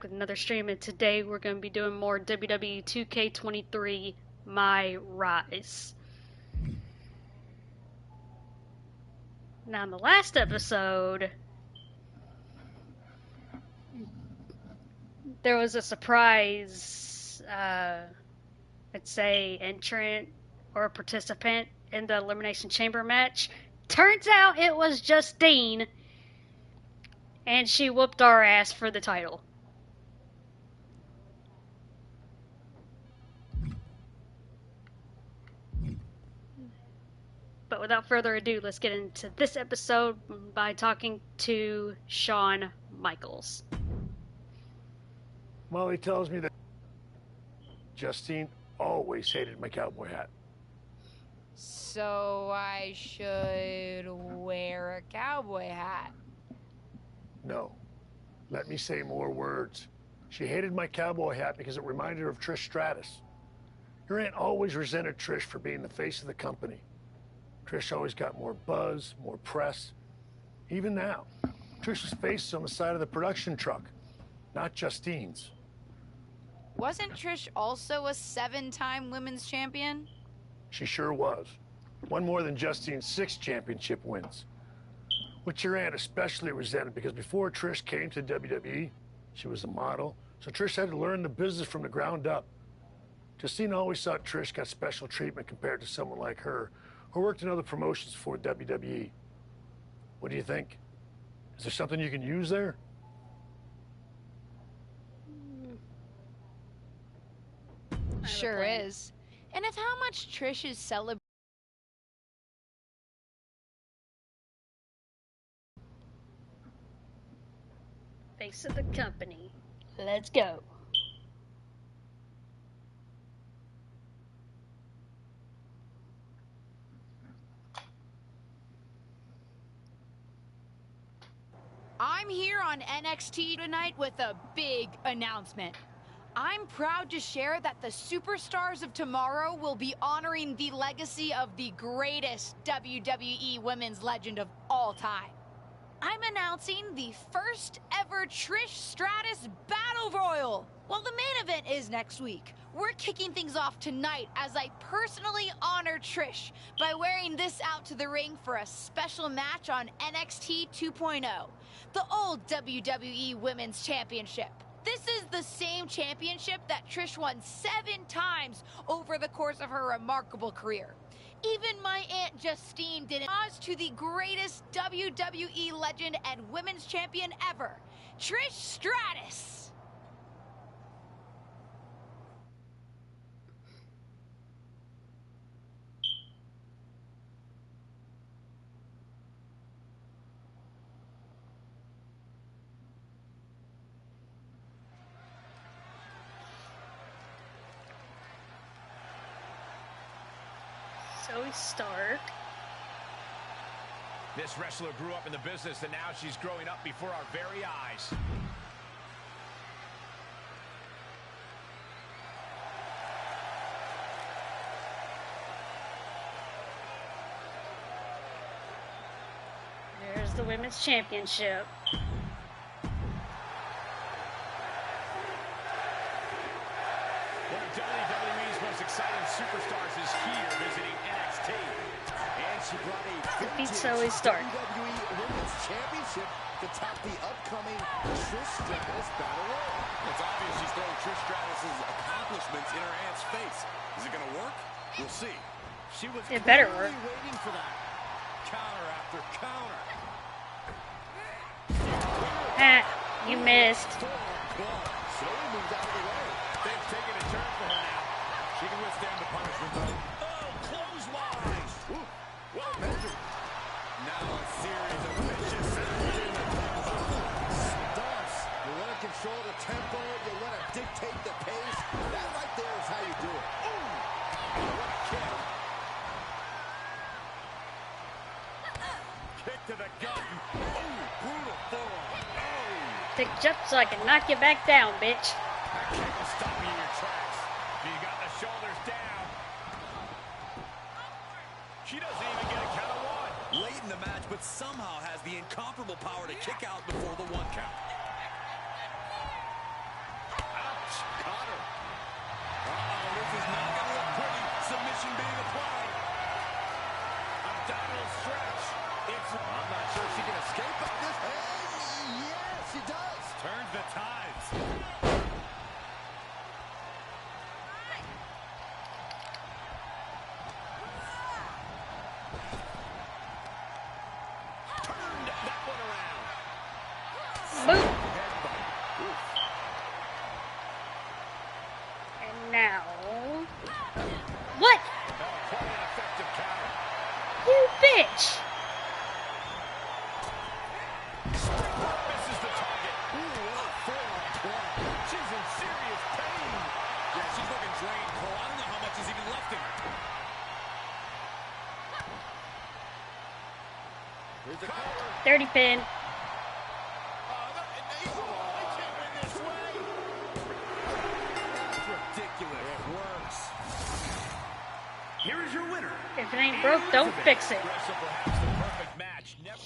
with another stream, and today we're going to be doing more WWE 2K23 My Rise. Now, in the last episode, there was a surprise, let's say, entrant or participant in the Elimination Chamber match. Turns out it was Justine, and she whooped our ass for the title. But without further ado, let's get into this episode by talking to Shawn Michaels. Molly tells me that Justine always hated my cowboy hat. So I should wear a cowboy hat? No. Let me say more words. She hated my cowboy hat because it reminded her of Trish Stratus. Your aunt always resented Trish for being the face of the company. Trish always got more buzz, more press. Even now, Trish's face is on the side of the production truck, not Justine's. Wasn't Trish also a 7-time women's champion? She sure was. One more than Justine's 6 championship wins. Which your aunt especially resented because before Trish came to WWE, she was a model, so Trish had to learn the business from the ground up. Justine always thought Trish got special treatment compared to someone like her, who worked in other promotions for WWE. What do you think? Is there something you can use there? Sure is. And if how much Trish is celebrating. Face of the company. Let's go. I'm here on NXT tonight with a big announcement. I'm proud to share that the Superstars of Tomorrow will be honoring the legacy of the greatest WWE women's legend of all time. I'm announcing the first ever Trish Stratus Battle Royal. Well, the main event is next week. We're kicking things off tonight as I personally honor Trish by wearing this out to the ring for a special match on NXT 2.0, the old WWE Women's Championship. This is the same championship that Trish won 7 times over the course of her remarkable career. Even my Aunt Justine did homage to the greatest WWE legend and women's champion ever, Trish Stratus. Zoe Stark. This wrestler grew up in the business, and now she's growing up before our very eyes. There's the Women's Championship. One of WWE's most exciting superstars is here visiting NXT. And she brought a Defeats Zoe Stark. WWE Women's Championship to top the upcoming Trish Stratus Battle Royal. It's obvious she's throwing Trish Stratus's accomplishments in her aunt's face. Is it going to work? We'll see. She was It better work. waiting for that. Counter after counter. Ah, you missed. Zoe moves out of the way. Things taking a turn for her now. She can withstand the punishment, though. Oh, clothesline. Ooh, well measured. Now a series of vicious Stunts. You want to control the tempo. You want to dictate the pace. That right there is how you do it. Ooh. What a kick. Kick to the gut. Ooh, brutal forearm. Oh. Take jump so I can knock you back down, bitch. That kick will stop you in your tracks. You got the shoulders down. She doesn't even get a count of 1. Late in the match, but somehow has the incomparable power to kick out before the 1 count. tension being applied. Abdominal stretch. I'm not sure she can escape on this. And yes, she does. Turns the tides. Turned that one around. Boop. And now, what? Quite an effective counter. You bitch! Misses the target. Ooh, what a forearm play. She's in serious pain. Yeah, she's looking drained, Cole. I don't know how much is even left in her. Here's the cover. Dirty pin. They can't win this way. That's ridiculous. It works. Here is your winner. If it ain't broke, don't fix it. Wrestle perhaps the perfect match. Never.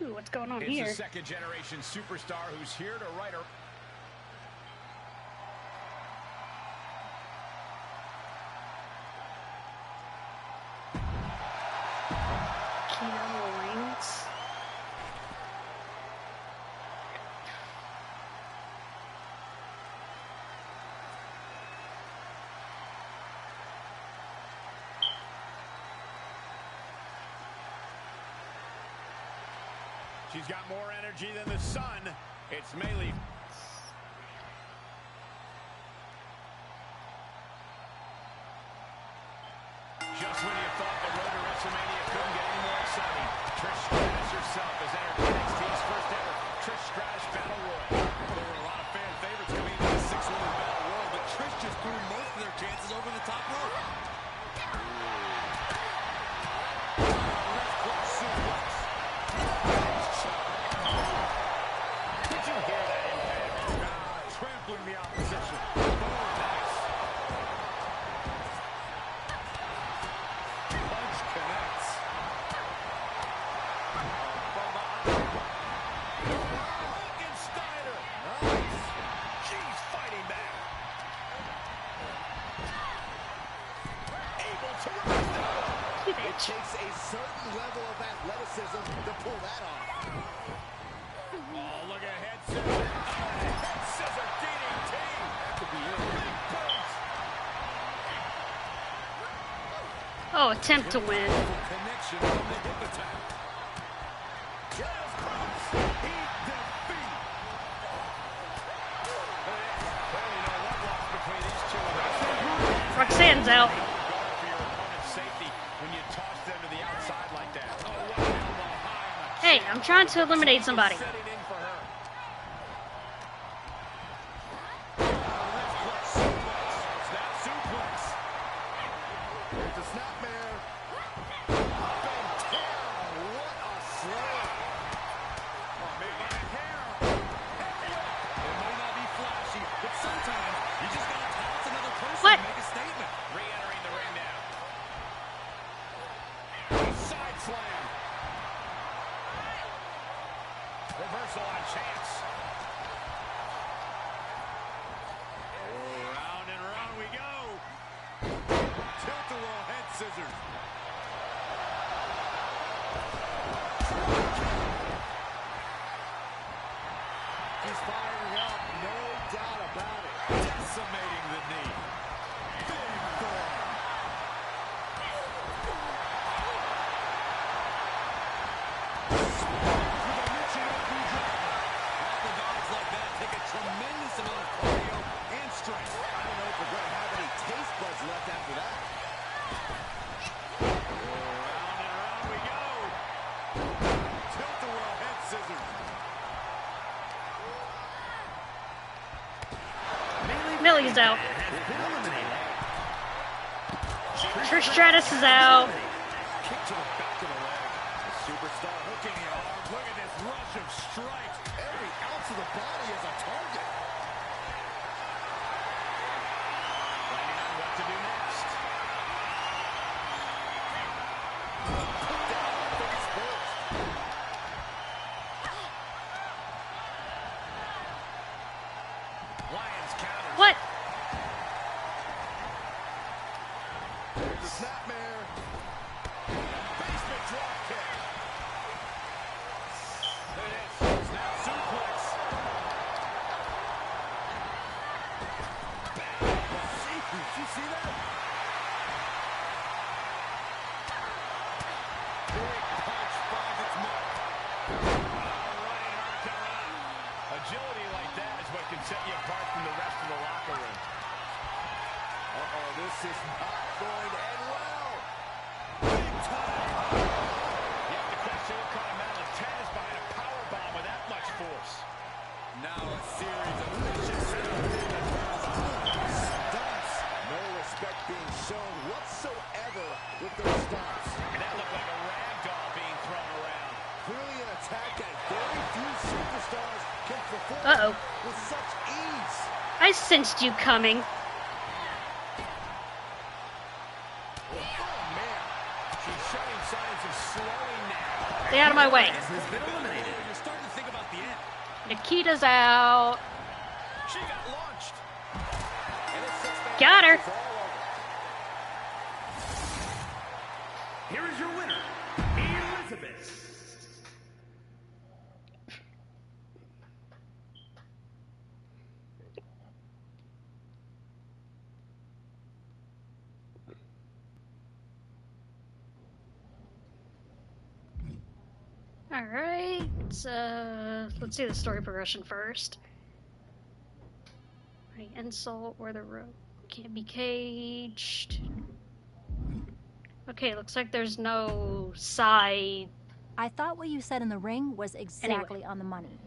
Ooh, what's going on It's here? a second-generation superstar who's here to right her. Kino Loins. She's got more energy than the sun. It's Maylee. Just when you thought the road to WrestleMania couldn't get any more exciting, Trish Stratus herself has entered NXT's first ever Trish Stratus Battle Royal. Well, there were a lot of fan favorites coming into the six-woman Battle Royal, but Trish just threw most of their chances over the top rope. Did you hear that impact? Trampling the opposition. Oh, nice. Punch connects. Frankensteiner. Nice. She's fighting back. Able to reverse that. You It bitch. takes a certain level of athleticism to pull that off. Oh, look at head scissor. Oh, head scissor DDT. That could be it. Big boot. Oh, attempt to win. Connection from the hip attack. Trails cross. He defeat. Clearly no love lost between these two. Roxanne's out. Guard for your opponent's safety when you toss them to the outside like that. Oh, what an elbow high on the Hey, I'm trying to eliminate somebody. setting in for her. Snap suplex. There's a snapmare. Up and down. What a slam. Oh, man, by the hair. It may not be flashy, but sometimes you just gotta toss another person What? to make a statement. Re-entering the ring now. Side slam. Reversal on chance. Oh, round and round we go. Tilt-a-whirl head scissors. is out. Trish Stratus is out. Kick to the back of the leg. The superstar hooking the arm. Look at this rush of strikes. Every ounce of the body is a target. Planning on what to do next. Put down face first. Lions counters. What? The snapmare. Basement drop kick. There it is. Snap suplex. Did you see that? Big punch finds its mark. Running hurricane. Agility like that is what can set you apart from the rest of the locker room. Uh-oh, this is not going to end well. Big time. You have to question what kind of mental intent is behind a power bomb with that much force. Now a series of vicious stunts. No respect being shown whatsoever with those stunts. And that looked like a rag doll being thrown around. Clearly an attack that very few superstars can perform Uh-oh. with such ease. I sensed you coming. Oh, man. She's showing signs of slowing now. Stay out of my way. You're starting to think about the end. Nikita's out. She got launched. And it's six-man Got her. match is all over. Here is your winner, Elizabeth. Alright, let's see the story progression first. Right, insult where the rope can't be caged. Okay, looks like there's no side. I thought what you said in the ring was exactly on the money.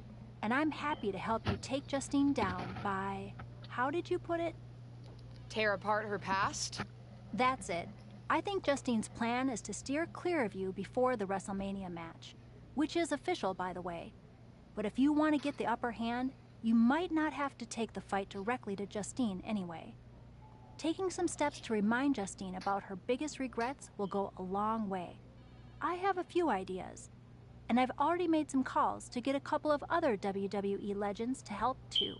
And I'm happy to help you take Justine down by, how did you put it? Tear apart her past? That's it. I think Justine's plan is to steer clear of you before the WrestleMania match, which is official, by the way. But if you want to get the upper hand, you might not have to take the fight directly to Justine anyway. Taking some steps to remind Justine about her biggest regrets will go a long way. I have a few ideas, and I've already made some calls to get a couple of other WWE legends to help too.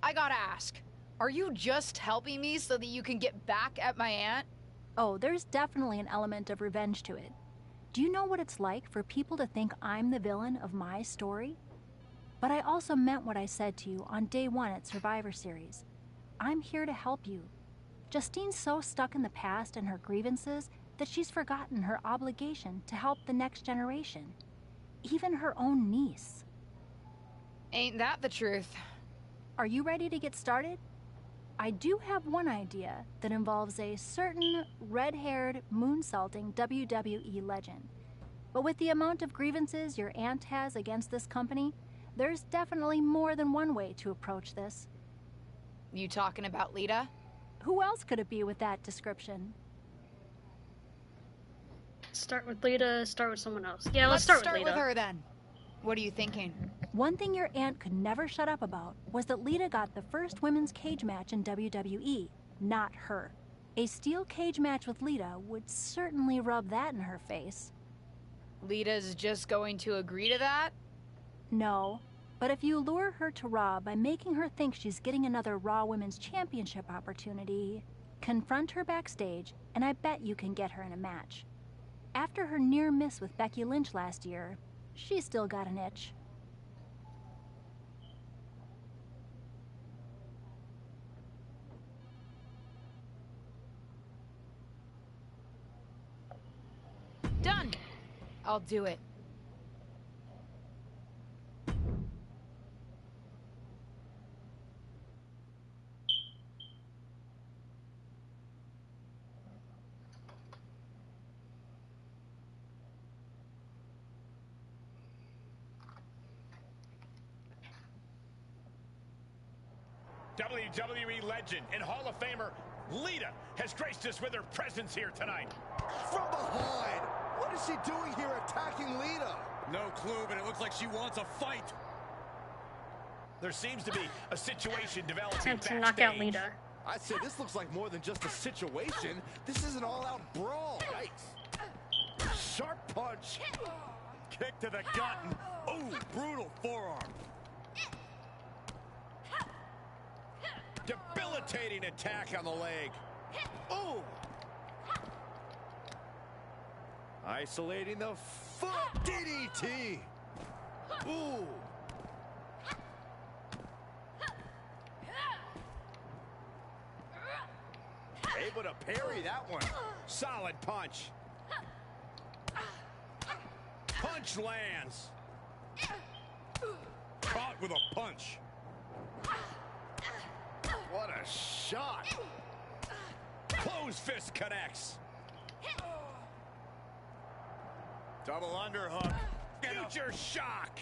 I gotta ask, are you just helping me so that you can get back at my aunt? Oh, there's definitely an element of revenge to it. Do you know what it's like for people to think I'm the villain of my story? But I also meant what I said to you on day one at Survivor Series. I'm here to help you. Justine's so stuck in the past and her grievances that she's forgotten her obligation to help the next generation. Even her own niece. Ain't that the truth? Are you ready to get started? I do have one idea that involves a certain red-haired, moonsaulting WWE legend. But with the amount of grievances your aunt has against this company, there's definitely more than one way to approach this. You talking about Lita? Who else could it be with that description? Start with Lita, start with someone else. Yeah, let's Let's start with Lita. her then. What are you thinking? One thing your aunt could never shut up about was that Lita got the first women's cage match in WWE, not her. A steel cage match with Lita would certainly rub that in her face. Lita's just going to agree to that? No, but if you lure her to Raw by making her think she's getting another Raw Women's Championship opportunity, confront her backstage, and I bet you can get her in a match. After her near miss with Becky Lynch last year, she's still got an itch. Done. I'll do it. WWE legend and Hall of Famer Lita has graced us with her presence here tonight. From behind. What is she doing here attacking Lita? No clue, but it looks like she wants a fight. There seems to be a situation developing Attempt to backstage. knock out Lita. I say this looks like more than just a situation. This is an all-out brawl. Yikes. Sharp punch. Kick to the gut. Ooh, brutal forearm. Debilitating attack on the leg. Ooh. Isolating the foot. DDT. Ooh. Able to parry that one. Solid punch. Punch lands. Caught with a punch. What a shot. Closed fist connects. Double underhook. Future shock.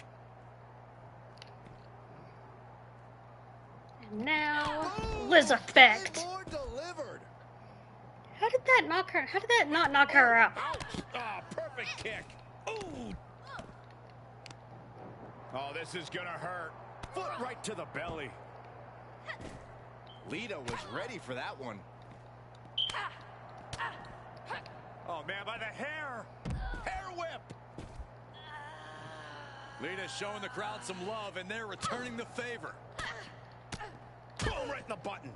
And now, Boom! Liz Effect. Claymore delivered. How did that knock her? How did that not knock her out? Ah, perfect kick. Ooh. Oh, this is gonna hurt. Foot right to the belly. Lita was ready for that one. Oh, man, by the hair. Hair whip. Lita's showing the crowd some love, and they're returning the favor. Boom, right in the button.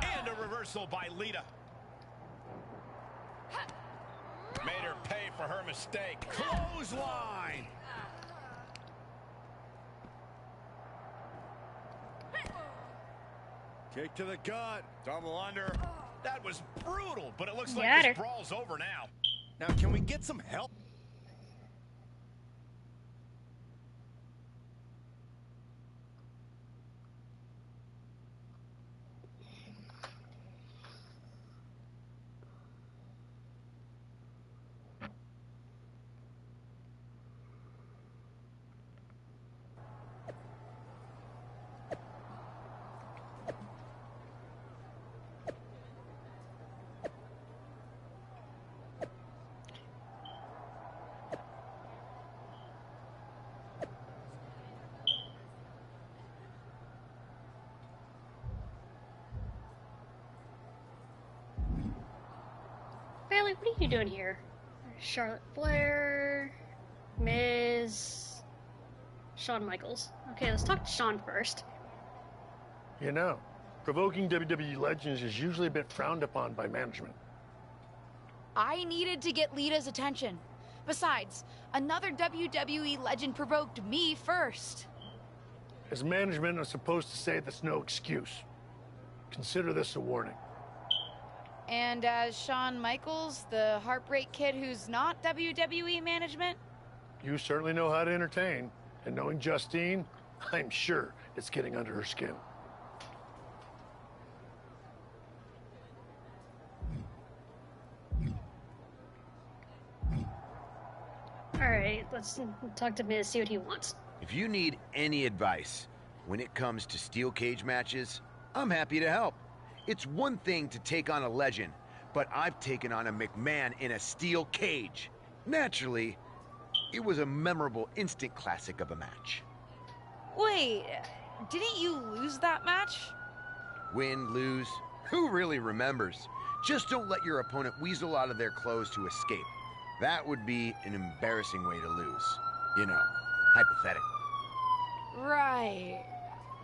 And a reversal by Lita. Made her pay for her mistake. Clothesline. Kick to the gut. Double under. That was brutal, but it looks like Got this her. brawl's over now. Now, can we get some help? Bailey, what are you doing here? Charlotte Flair, Miz, Shawn Michaels. Okay, let's talk to Shawn first. You know, provoking WWE legends is usually a bit frowned upon by management. I needed to get Lita's attention. Besides, another WWE legend provoked me first. As management, I'm supposed to say that's no excuse. Consider this a warning. And as Shawn Michaels, the Heartbreak Kid who's not WWE management? You certainly know how to entertain, and knowing Justine, I'm sure it's getting under her skin. Alright, let's talk to Miz, see what he wants. If you need any advice when it comes to steel cage matches, I'm happy to help. It's one thing to take on a legend, but I've taken on a McMahon in a steel cage. Naturally, it was a memorable instant classic of a match. Wait, didn't you lose that match? Win, lose, who really remembers? Just don't let your opponent weasel out of their clothes to escape. That would be an embarrassing way to lose. You know, hypothetically. Right.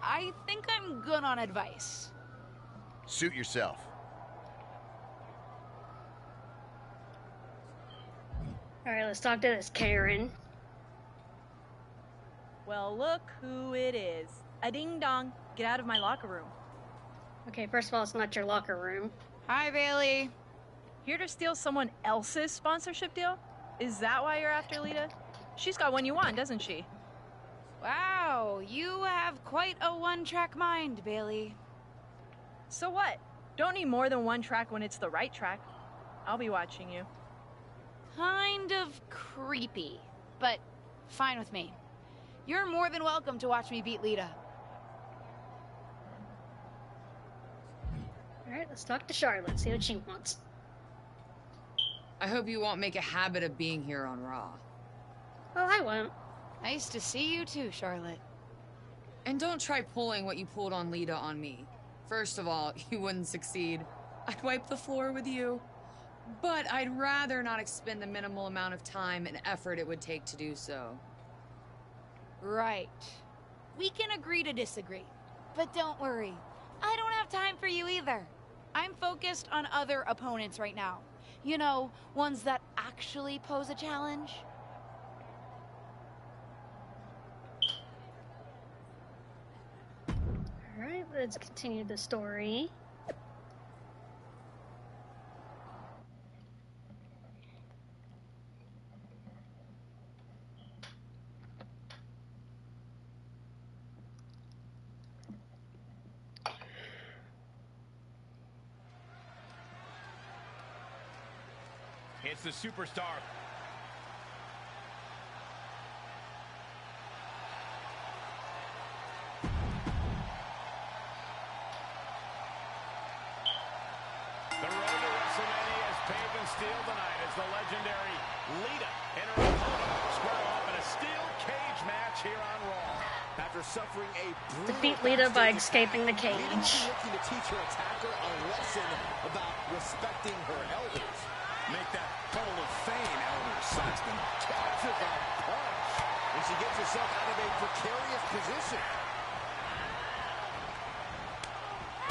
I think I'm good on advice. Suit yourself. Alright, let's talk to this Karen. Well, look who it is. A ding-dong. Get out of my locker room. Okay, first of all, it's not your locker room. Hi, Bailey. Here to steal someone else's sponsorship deal? Is that why you're after Lita? She's got one you want, doesn't she? Wow, you have quite a one-track mind, Bailey. So what? Don't need more than one track when it's the right track. I'll be watching you. Kind of creepy, but fine with me. You're more than welcome to watch me beat Lita. Alright, let's talk to Charlotte, see what she wants. I hope you won't make a habit of being here on Raw. Well, I won't. Nice to see you too, Charlotte. And don't try pulling what you pulled on Lita on me. First of all, you wouldn't succeed. I'd wipe the floor with you. But I'd rather not expend the minimal amount of time and effort it would take to do so. Right. We can agree to disagree. But don't worry. I don't have time for you either. I'm focused on other opponents right now. You know, ones that actually pose a challenge. Alright, let's continue the story. It's the superstar. The road to WrestleMania is paved in steel tonight as the legendary Lita and her opponent square off in a steel cage match here on Raw. After suffering a Defeat Lita by escaping the cage. Lita will be looking to teach her attacker a lesson about respecting her elders. Make that Hall of Fame, Elder Saxton. Catches a punch, and she gets herself out of a precarious position.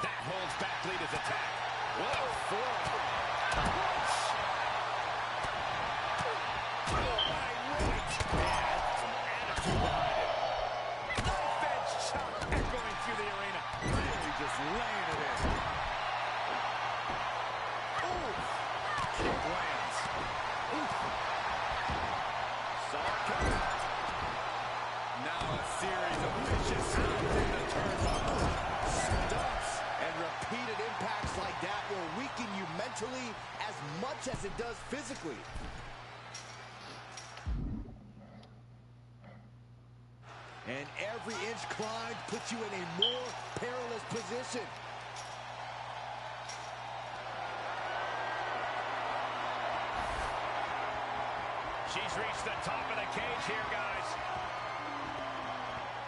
That holds back Lita's attack. What a forearm. Punch. Oh, my right. And some attitude behind it. Knife edge chop echoing through the arena. Really just laying it in. Ooh. Kick lands. Oof. Saw it coming. Now a series of vicious sounds in the turnbuckle. Stunts and repeated impacts like that will weaken you mentally as much as it does physically. And every inch climbed puts you in a more perilous position. She's reached the top of the cage here, guys.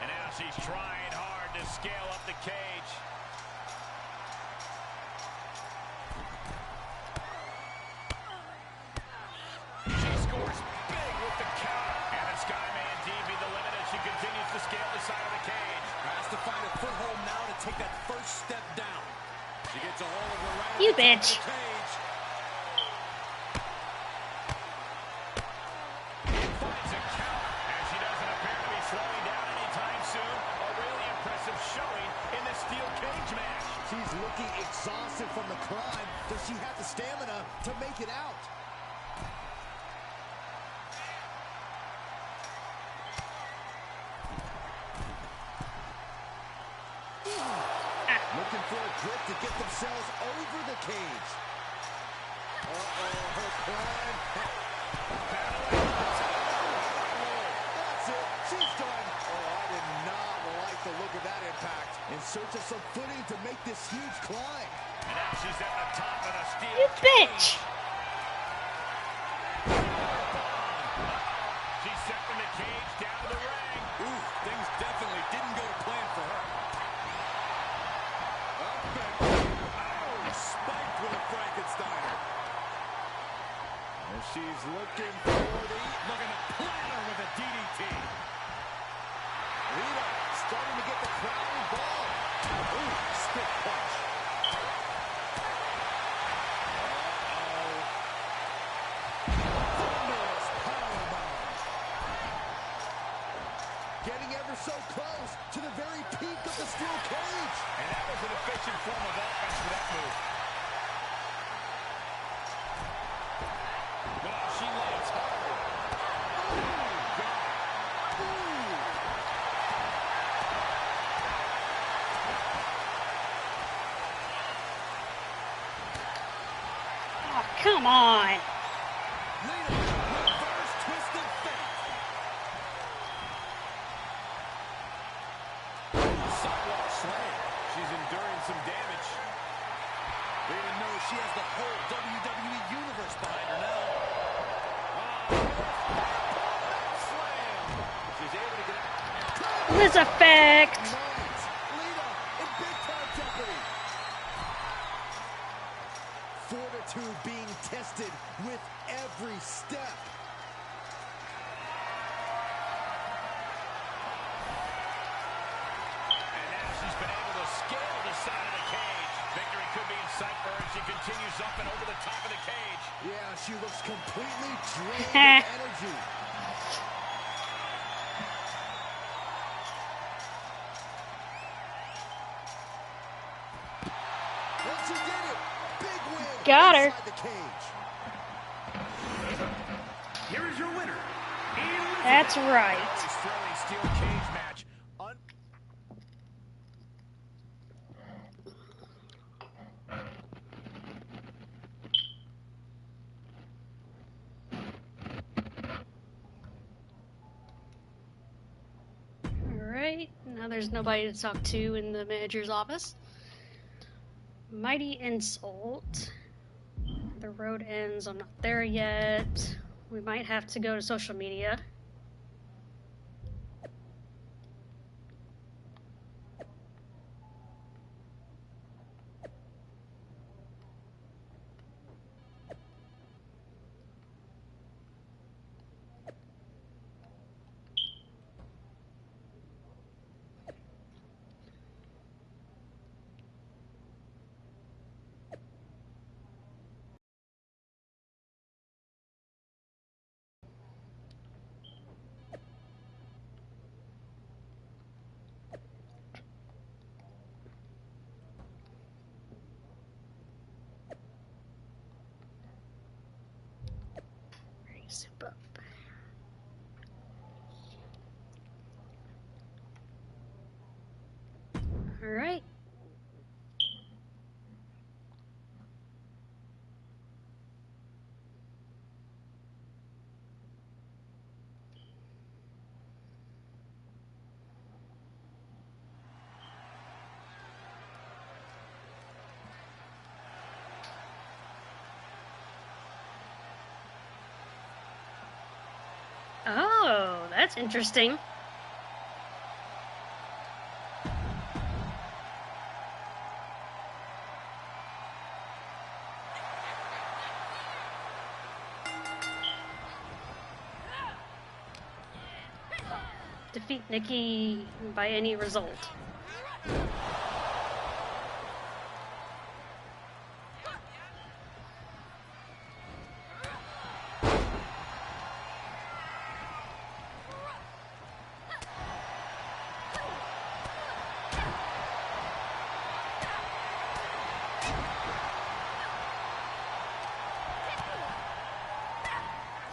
And now she's trying hard to scale up the cage. She scores big with the counter. And the Sky may indeed be the limit as she continues to scale the side of the cage. Has to find a foothold now to take that first step down. She gets a hold of her right You at the top bitch. of the cage. Finds a counter, and she doesn't appear to be slowing down anytime soon. A really impressive showing in the steel cage match. She's looking exhausted from the climb. Does she have the stamina to make it out? Looking for a grip to get themselves over the cage. Uh-oh, her climb. That's it. She's done. Oh, I did not like the look of that impact. In search of some footing to make this huge climb. And now she's at the top of the steel You cage. bitch! She's stepping the cage down to the ring. Ooh, things definitely didn't go to plan for her. Up and spiked with a Frankensteiner. And she's looking for the... Looking to plant her with a DDT. Lita starting to get the crowd involved. Ooh, stiff punch. Thunderous powerbomb. Getting ever so close to the very peak of the steel cage. And that was an efficient form of offense for that move. Well, she lands hard. Ooh, God. Ooh. Oh, come on. Lita, reverse twisted fate. some damage. Lita knows she has the whole WWE Universe behind her now. Slam. She's able to get out. This effect. Lita in big-time jeopardy. Fortitude being tested with every step. And now she's been able to scale the side of the cage. Victory could be in sight for her as she continues up and over the top of the cage. Yeah, she looks completely drained of energy. And she did it. Big win. Got her. Inside the cage. Here is your winner, Elizabeth. That's right. Nice thrilling steel cage match. Alright, now there's nobody to talk to in the manager's office. Mighty insult. The road ends. I'm not there yet. We might have to go to social media. Soup up. All right. Oh, that's interesting. Defeat Nikki by any result.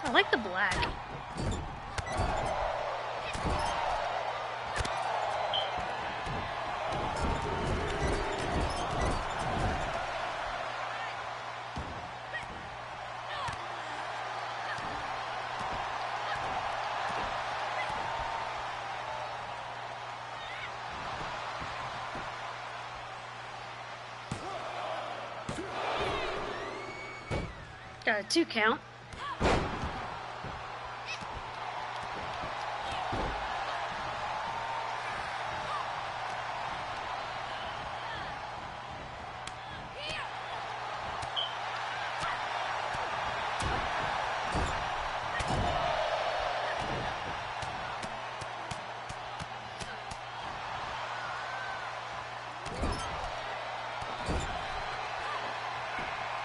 I like the black. Got a 2 count.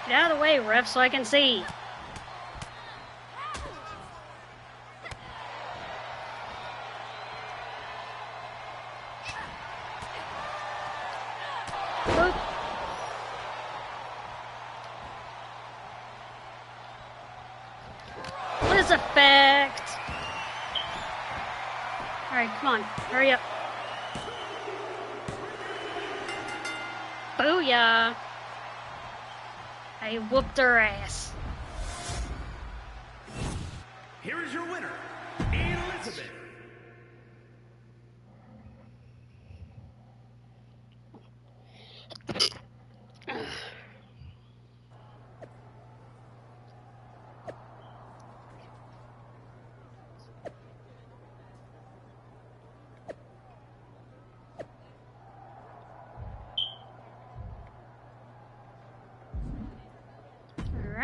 Get out of the way, ref, so I can see. Boop. This effect. Alright, come on. Hurry up. Booyah. I whooped her ass. Here is your winner, Elizabeth.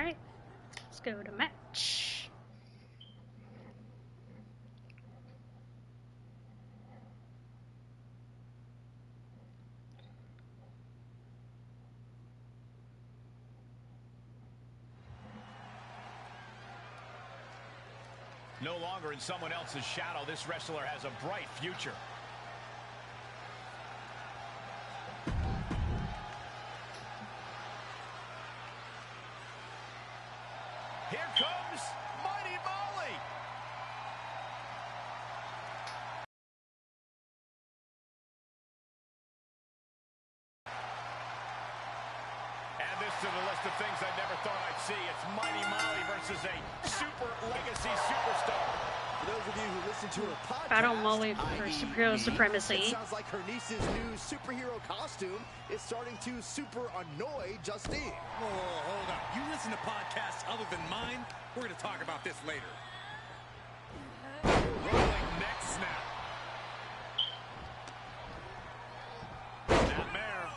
Alright, let's go to match. No longer in someone else's shadow, this wrestler has a bright future. Here comes Mighty Molly. Add this to the list of things I never thought I'd see. It's Mighty Molly versus a super legacy superstar. For those of you who listen to her podcast, Battle Molly for superhero supremacy. It sounds like her niece's new superhero costume is starting to super annoy Justine. Oh, hold up. You listen to podcasts other than mine? We're going to talk about this later. Rolling neck snap. Not there.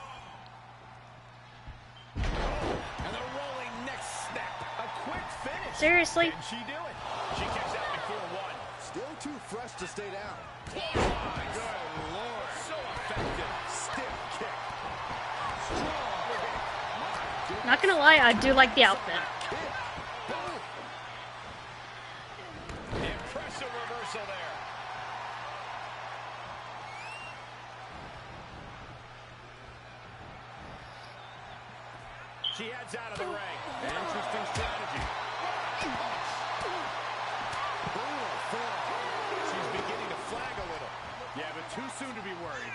And the rolling neck snap. A quick finish. Seriously? Can she do it? She kicks out before one. Still too fresh to stay down. My good Lord. So effective. Stiff kick. Not gonna lie, I do like the outfit. Impressive reversal there. She heads out of the ring. Interesting strategy. She's beginning to flag a little. Yeah, but too soon to be worried.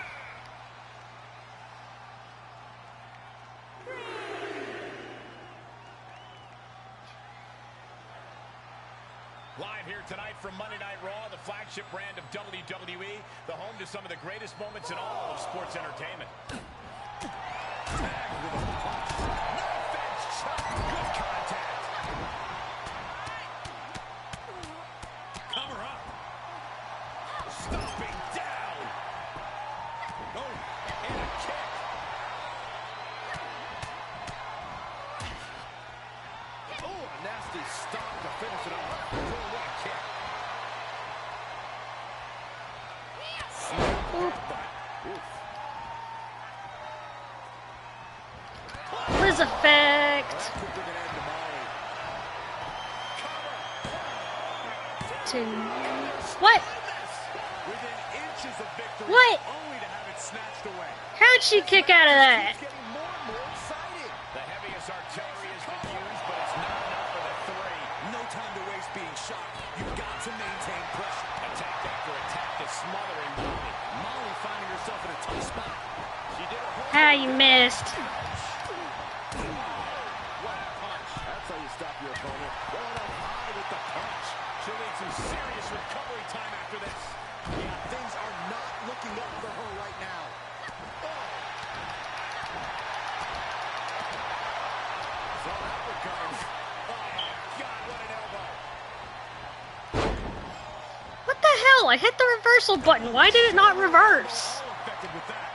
Live here tonight from Monday Night Raw, the flagship brand of WWE, the home to some of the greatest moments in all of sports entertainment. Tagged with a punch. Knife edge chop. Good contact. Cover up. Stomping down. Oh, and a kick. Oh, a nasty stomp to finish it off. Oh, what a kick. Liz effect. Two. What? Within inches of victory, What? only to have it snatched away. How'd she kick out of that? It's getting more and more exciting. The heaviest artillery has been used, but it's not enough for the three. No time to waste being shot. You've got to maintain pressure. Attack after attack is smothering Molly. Molly finding herself in a tough spot. She did her whole Ah, you missed. what a punch. That's how you stop your opponent. Going up high with the punch. She'll need some serious recovery time after this. Yeah, things are not looking up for her right now. So that recovers. Oh, God, what an elbow. What the hell? I hit the reversal button. Why did it not reverse? All affected with that.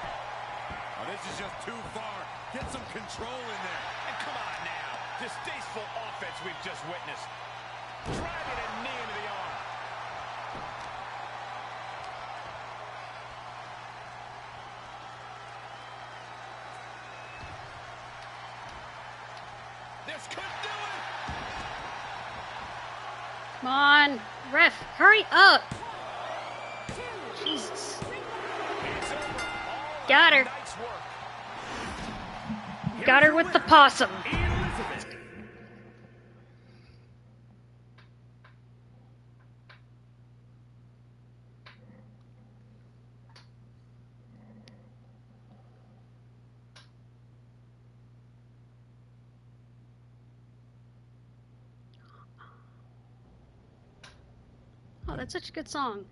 Oh, this is just too far. Get some control in there. And come on now. Distasteful offense we've just witnessed. Driving a knee into the arm. This could do it. Come on, ref, hurry up. Jesus. It's over. All Got her. night's work. Got her with the possum. Elizabeth. Oh, that's such a good song.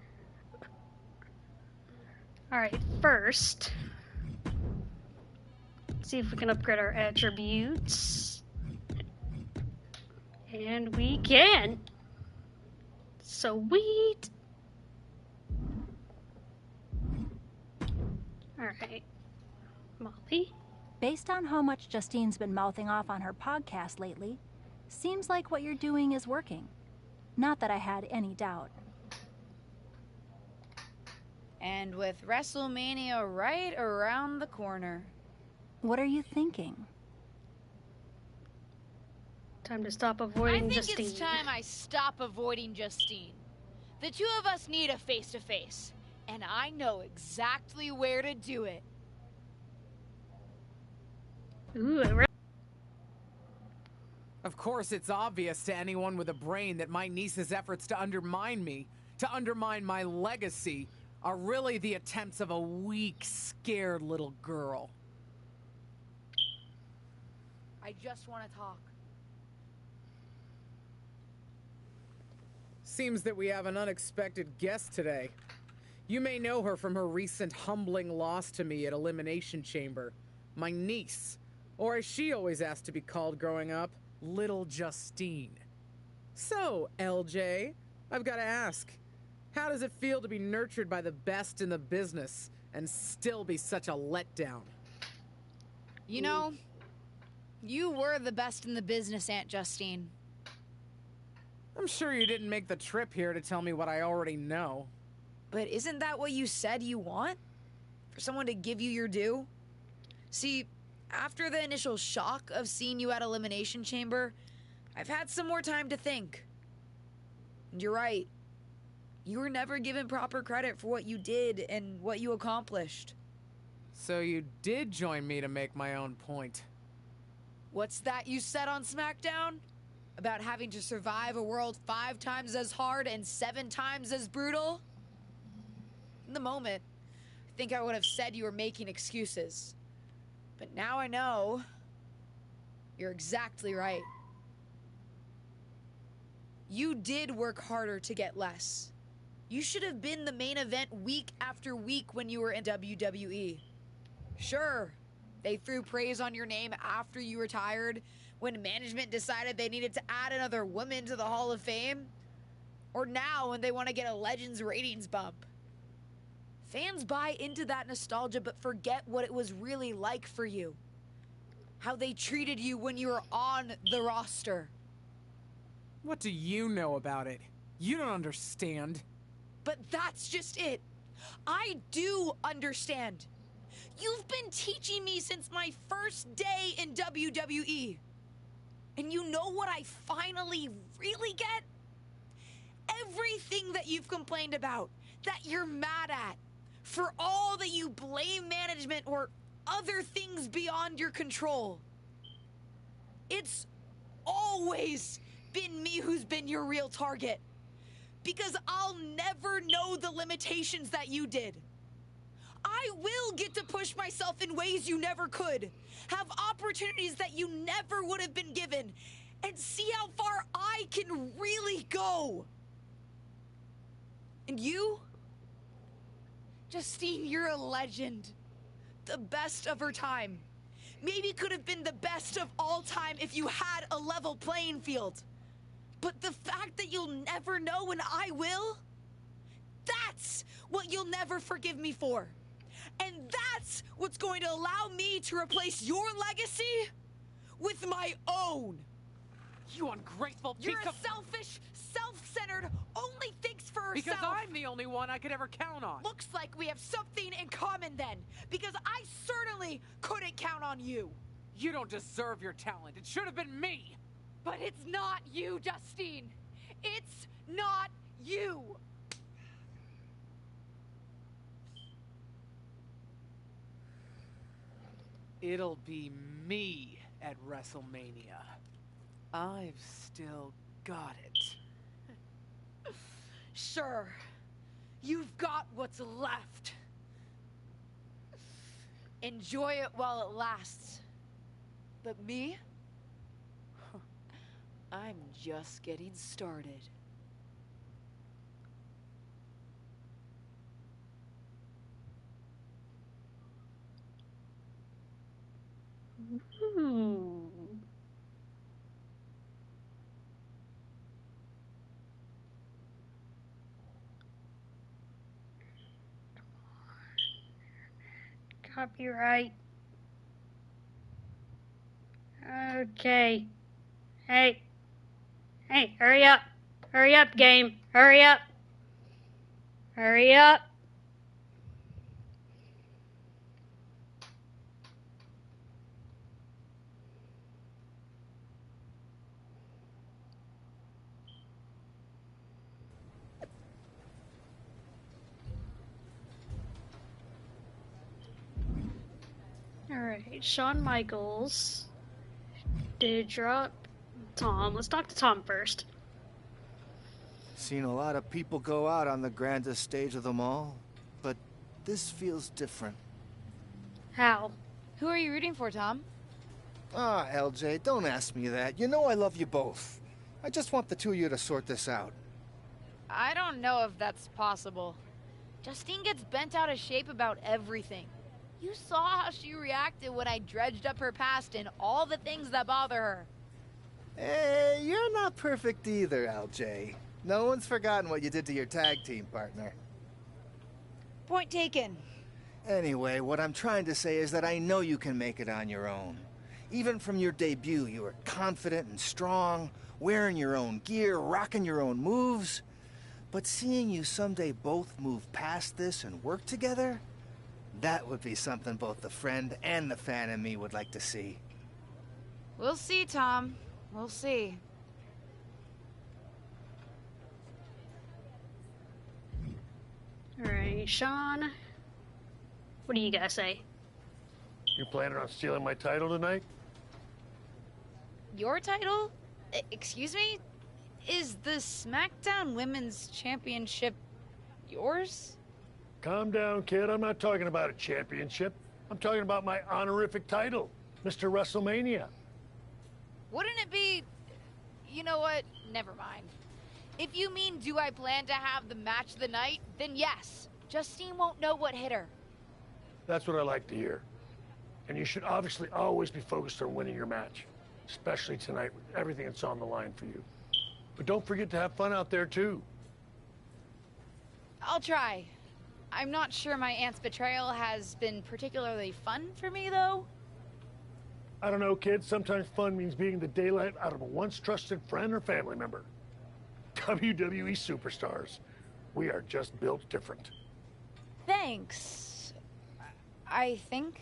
Alright, first, see if we can upgrade our attributes. And we can. Sweet. Alright. Molly. Based on how much Justine's been mouthing off on her podcast lately, Seems like what you're doing is working. Not that I had any doubt. And with WrestleMania right around the corner. What are you thinking? Time to stop I avoiding think Justine. it's time I stop avoiding Justine. The two of us need a face-to-face, and I know exactly where to do it. Ooh, Of course, it's obvious to anyone with a brain that my niece's efforts to undermine me, to undermine my legacy, are really the attempts of a weak, scared little girl. I just want to talk. Seems that we have an unexpected guest today. You may know her from her recent humbling loss to me at Elimination Chamber. My niece, or as she always asked to be called growing up, Little Justine. So, LJ, I've got to ask, how does it feel to be nurtured by the best in the business and still be such a letdown? You know, you were the best in the business, Aunt Justine. I'm sure you didn't make the trip here to tell me what I already know. But isn't that what you said you want? For someone to give you your due? See, after the initial shock of seeing you at Elimination Chamber, I've had some more time to think. And you're right. You were never given proper credit for what you did and what you accomplished. So you did join me to make my own point. What's that you said on SmackDown? About having to survive a world 5 times as hard and 7 times as brutal? In the moment, I think I would have said you were making excuses. But now I know you're exactly right. You did work harder to get less. You should have been the main event week after week when you were in WWE. Sure, they threw praise on your name after you retired, when management decided they needed to add another woman to the Hall of Fame, or now when they want to get a Legends ratings bump. Fans buy into that nostalgia but forget what it was really like for you. How they treated you when you were on the roster. What do you know about it? You don't understand. But that's just it. I do understand. You've been teaching me since my first day in WWE. And you know what I finally really get? Everything that you've complained about, that you're mad at, for all that you blame management or other things beyond your control. It's always been me who's been your real target. Because I'll never know the limitations that you did. I will get to push myself in ways you never could, have opportunities that you never would have been given, and see how far I can really go. And you? Justine, you're a legend. The best of her time. Maybe could have been the best of all time if you had a level playing field. But the fact that you'll never know and I will, that's what you'll never forgive me for. And that's what's going to allow me to replace your legacy with my own. You ungrateful piece You're a of... selfish, self-centered, only thinks for herself. Because I'm the only one I could ever count on. Looks like we have something in common then, because I certainly couldn't count on you. You don't deserve your talent. It should have been me. But it's not you, Justine. It's not you. It'll be me at WrestleMania. I've still got it. Sure, you've got what's left. Enjoy it while it lasts. But me? I'm just getting started. Ooh. Copyright. Okay. Hey. Hey, hurry up. Hurry up, game. Hurry up. Hurry up. Alright, Shawn Michaels, Dewdrop, Tom. Let's talk to Tom first. Seen a lot of people go out on the grandest stage of them all, but this feels different. How? Who are you rooting for, Tom? Ah, LJ, don't ask me that. You know I love you both. I just want the two of you to sort this out. I don't know if that's possible. Justine gets bent out of shape about everything. You saw how she reacted when I dredged up her past and all the things that bother her. Hey, you're not perfect either, LJ. No one's forgotten what you did to your tag team partner. Point taken. Anyway, what I'm trying to say is that I know you can make it on your own. Even from your debut, you were confident and strong, wearing your own gear, rocking your own moves. But seeing you someday both move past this and work together, that would be something both the friend and the fan in me would like to see. We'll see, Tom. We'll see. Alright, Shawn. What do you guys say? You planning on stealing my title tonight? Your title? Excuse me? Is the SmackDown Women's Championship yours? Calm down, kid. I'm not talking about a championship. I'm talking about my honorific title, Mr. WrestleMania. Wouldn't it be... You know what? Never mind. If you mean do I plan to have the match of the night, then yes. Justine won't know what hit her. That's what I like to hear. And you should obviously always be focused on winning your match, especially tonight with everything that's on the line for you. But don't forget to have fun out there, too. I'll try. I'm not sure my aunt's betrayal has been particularly fun for me, though. I don't know, kid. Sometimes fun means beating the daylight out of a once trusted friend or family member. WWE superstars. We are just built different. Thanks. I think.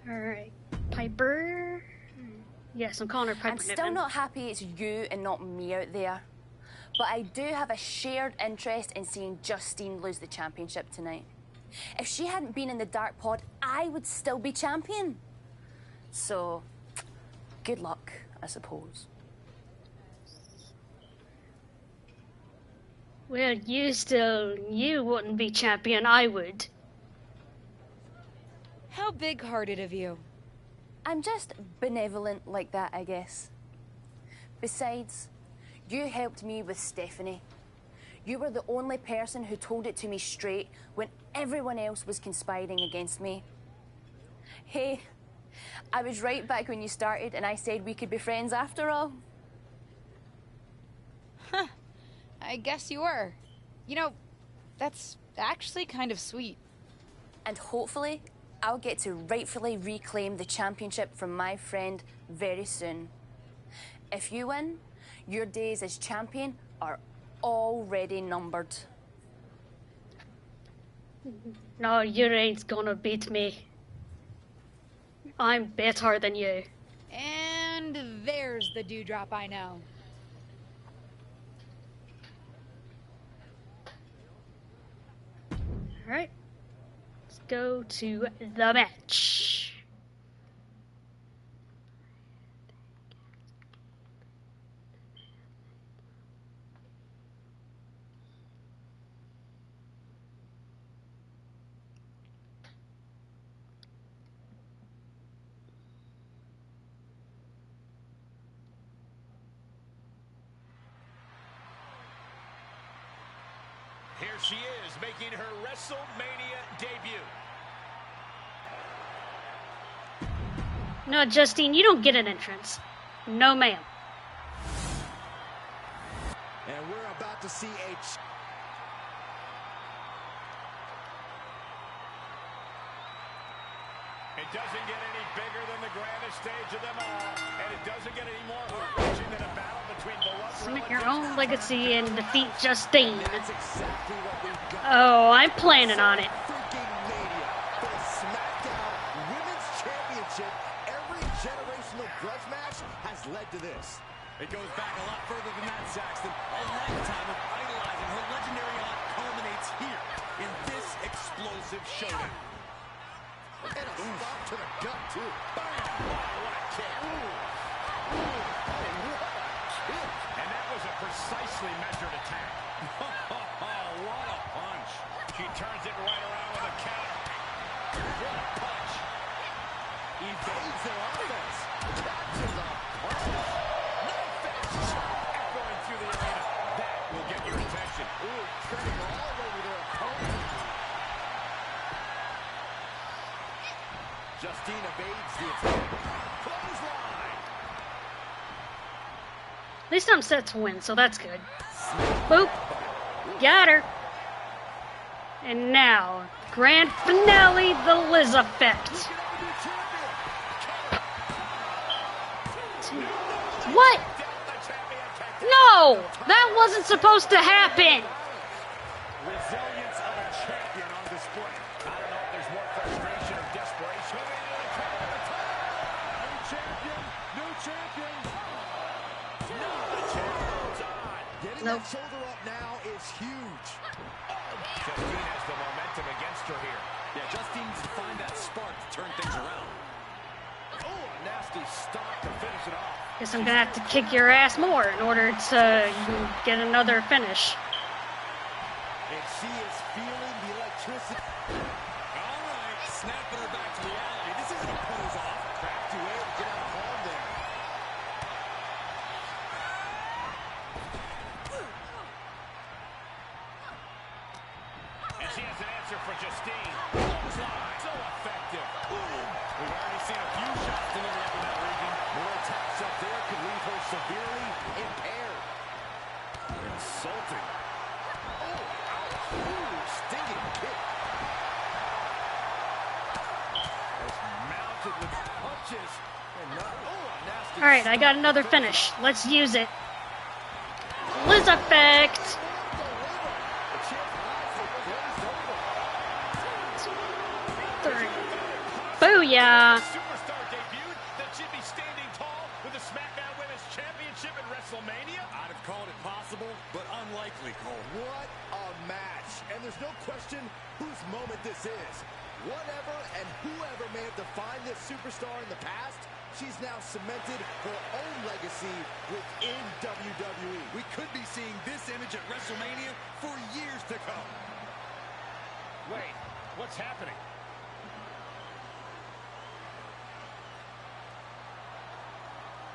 Alright, Piper. Yes, I'm calling her Piper I'm still Niven. not happy it's you and not me out there. But I do have a shared interest in seeing Justine lose the championship tonight. If she hadn't been in the Dark Pod, I would still be champion. So, good luck, I suppose. Well, you wouldn't be champion, I would. How big-hearted of you. I'm just benevolent like that, I guess. Besides, you helped me with Stephanie. You were the only person who told it to me straight when everyone else was conspiring against me. Hey, I was right back when you started and I said we could be friends after all. Huh. I guess you were. You know, that's actually kind of sweet. And hopefully, I'll get to rightfully reclaim the championship from my friend very soon. If you win, your days as champion are already numbered. No, you ain't gonna beat me. I'm better than you. And there's the dewdrop I know. Alright. Let's go to the match. Here she is, making her WrestleMania debut. No, Justine, you don't get an entrance. No, ma'am. And we're about to see a... And It doesn't get any bigger than the grandest stage of them all, and it doesn't get any more heart-wrenching than a battle between beloved Submit your relatives. own legacy and defeat Justine. Oh, I'm planning on it. Freaking mania. For the SmackDown Women's Championship, every generational grudge match has led to this. It goes back a lot further than that, Saxton. A lifetime of idolizing her legendary aunt culminates here in this explosive showdown. And a stop to the gut, too. Bam! Wow, what a kick. Ooh. Oh, what a kick. And that was a precisely measured attack. What a punch. She turns it right around with a counter. What a punch. Evades their offense. Catches a punch. No finish. Echoing through the arena. That will get your attention. Ooh, treading all over their opponent. Justine evades the attack. Clothesline. At least I'm set to win, so that's good. Boop. Got her. And now, grand finale, the Liz effect. What? No! That wasn't supposed to happen! Resilience of a champion on display. I don't know if there's more frustration or desperation. New champion, new champion. No, the champion's on. Getting that shoulder up now is huge. Justine has the momentum against her here. Yeah, Justine needs to find that spark to turn things around. Oh, a nasty stop to finish it off. Guess I'm gonna have to kick your ass more in order to get another finish. And she is feeling the electricity. All right, snapping her back to reality. This isn't a pose off. Crafty way to get out hard there. And she has an answer for Justine. Clothesline. So effective. Boom. We've already seen a few shots delivered up in that region. More attacks up there could leave her severely impaired. Insulting. Oh, ouch. Ooh, stinging kick. As mounted with punches. And not, oh, a nasty Alright, I got another finish. Let's use it. Liz effect! Booyah! Superstar debuted that should be standing tall with the SmackDown Women's Championship at WrestleMania. I'd have called it possible, but unlikely, Cole. What a match. And there's no question whose moment this is. Whatever and whoever may have defined this superstar in the past, she's now cemented her own legacy within WWE. We could be seeing this image at WrestleMania for years to come. Wait, what's happening?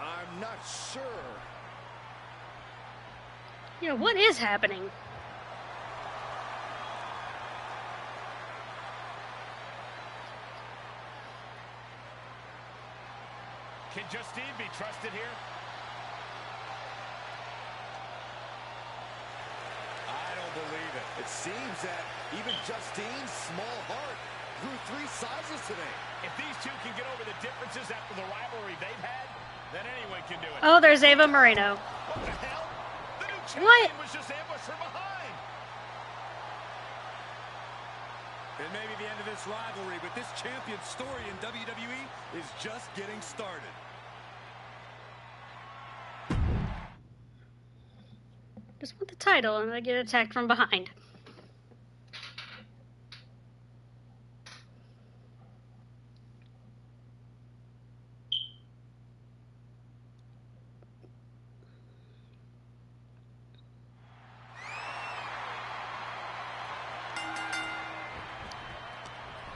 I'm not sure. Yeah, what is happening? Can Justine be trusted here? I don't believe it. It seems that even Justine's small heart grew 3 sizes today. If these two can get over the differences after the rivalry they've had, then anyone can do it. Oh, there's Ava Moreno. What the hell? The new champion What? was just ambushed from behind. It may be the end of this rivalry, but this champion's story in WWE is just getting started. Just want the title and I get attacked from behind.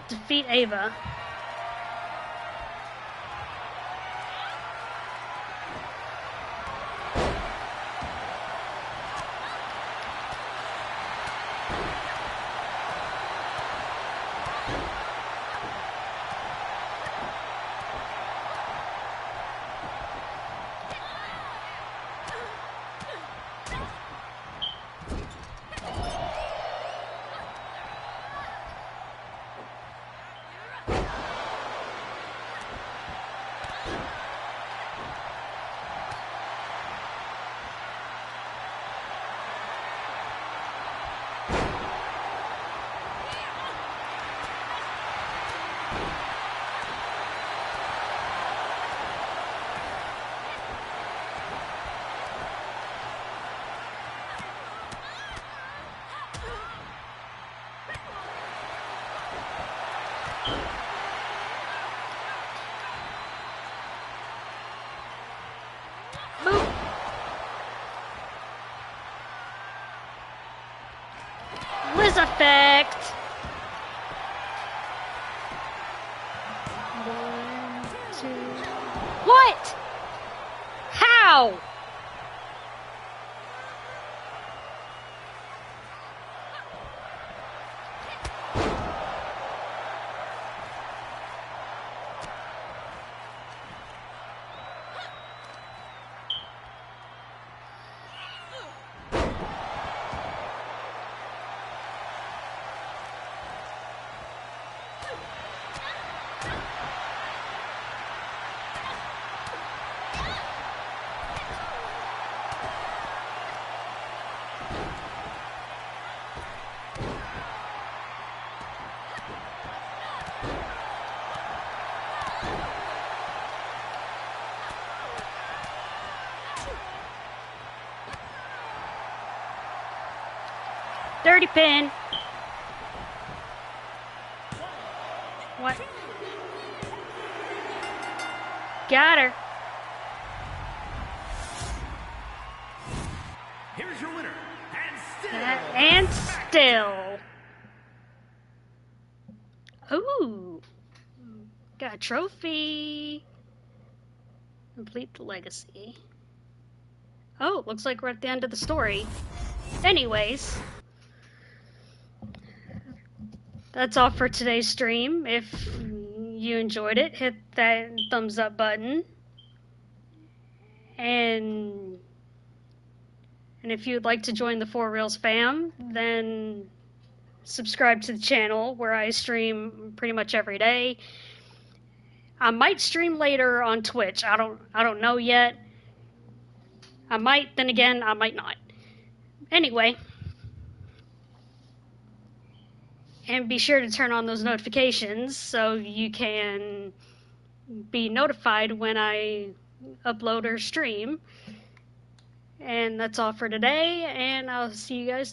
Defeat Ava. Boop. Liz effect. 1, 2. What? How? Dirty pin. What? Got her. Here's your winner, And still. Ooh. Got a trophy. Complete the legacy. Oh, looks like we're at the end of the story. Anyways. That's all for today's stream. If you enjoyed it, hit that thumbs up button. And if you'd like to join the 4 Reels fam, then subscribe to the channel where I stream pretty much every day. I might stream later on Twitch. I don't know yet. I might, then again, I might not. Anyway. And be sure to turn on those notifications so you can be notified when I upload or stream. And that's all for today, and I'll see you guys tomorrow.